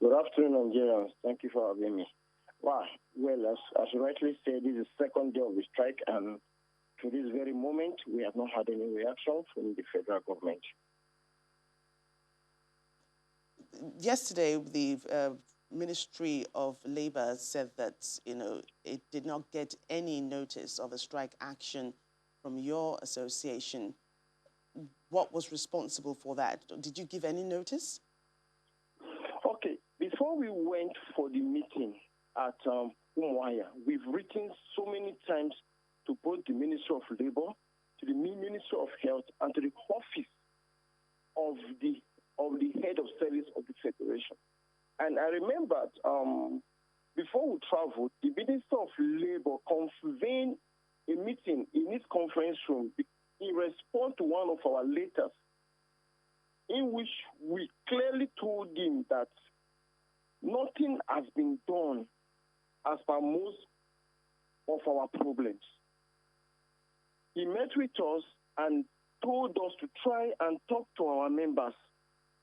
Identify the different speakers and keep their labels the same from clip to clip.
Speaker 1: Good afternoon, Nigerians. Thank you for having me. Wow. Well, as you rightly said, this is the second day of the strike, and to this very moment, we have not had any reaction from the federal government.
Speaker 2: Yesterday, the Ministry of Labor said that, it did not get any notice of a strike action from your association. What was responsible for that? Did you give any notice?
Speaker 1: Okay, before we went for the meeting at Umuahia, we've written so many times to both the Ministry of Labor, to the Ministry of Health, and to the office of the head of service of the Federation. And I remembered before we traveled, the Minister of Labor convened a meeting in his conference room in response to one of our letters, in which we clearly told him that nothing has been done as per most of our problems. He met with us and told us to try and talk to our members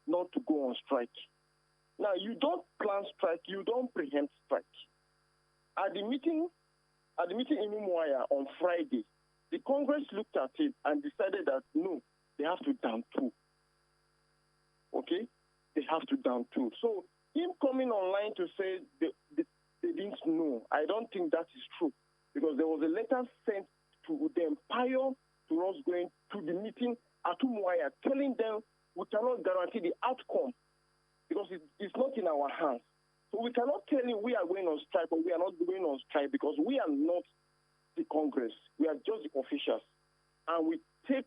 Speaker 1: not to go on strike. Now, you don't plan strike, you don't preempt strike. At the meeting in Umuahia on Friday, the Congress looked at it and decided that no, they have to down tool. Okay? They have to down tool. So him coming online to say they didn't know, I don't think that is true, because there was a letter sent to the Empire to us going to the meeting at Umuahia, telling them we cannot guarantee the outcome because it's not in our hands. So we cannot tell him we are going on strike or we are not going on strike, because we are not the Congress. We are just the officials. And we take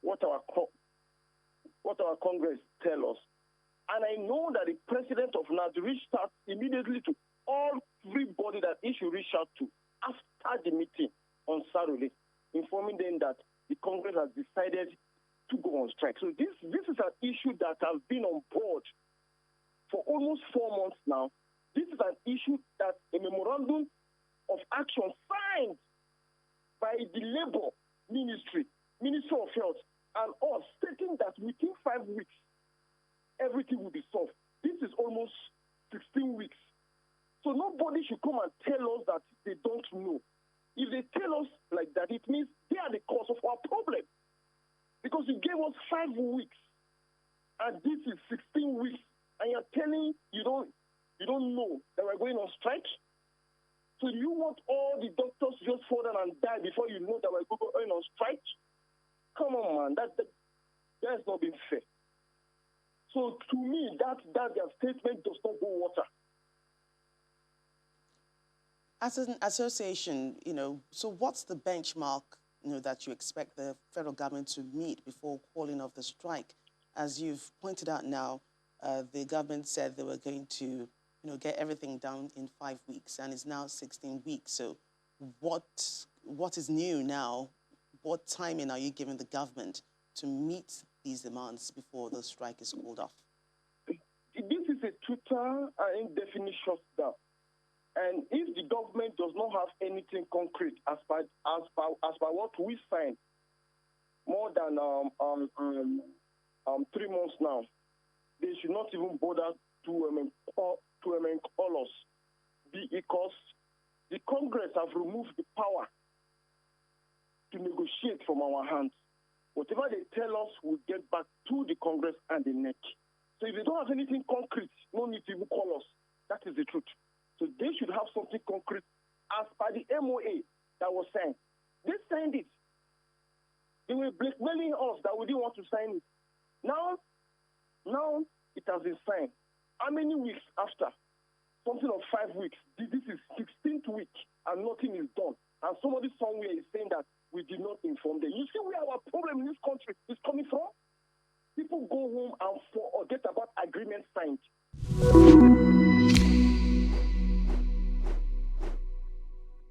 Speaker 1: what our Congress tell us. And I know that the president of NARD reached out immediately to everybody that he should reach out to after the meeting on Saturday, informing them that the Congress has decided to go on strike. So this is an issue that has been on board for almost 4 months now. This is an issue that a memorandum of action signed by the Labor Ministry, Ministry of Health, and us, stating that within 5 weeks, everything will be solved. This is almost 16 weeks. So nobody should come and tell us that they don't know. If they tell us like that, it means they are the cause of our problem. Because you gave us 5 weeks, and this is 16 weeks, and you're telling you don't know that we're going on strike? So do you want all the doctors to just fall down and die before you know that we're going on strike? Come on, man, that's not being fair. So to me, that their statement does not go water.
Speaker 2: As an association, so what's the benchmark, that you expect the federal government to meet before calling off the strike? As you've pointed out now, the government said they were going to, get everything done in 5 weeks, and it's now 16 weeks. So what is new now? What timing are you giving the government to meet these demands before the strike is called off?
Speaker 1: This is a total and indefinite shutdown. And if the government does not have anything concrete as per what we signed more than 3 months now, they should not even bother to call us, because the Congress have removed the power to negotiate from our hands. Whatever they tell us will get back to the Congress and the neck. So if they don't have anything concrete, no need to even call us. That is the truth. So they should have something concrete as per the MOA that was signed. They signed it. They were blackmailing us that we didn't want to sign it. Now it has been signed. How many weeks after? Something of 5 weeks. This is 16th week and nothing is done. And somebody somewhere is saying that we did not inform them. You see where our problem in this country is coming from? People go home and forget about agreements signed.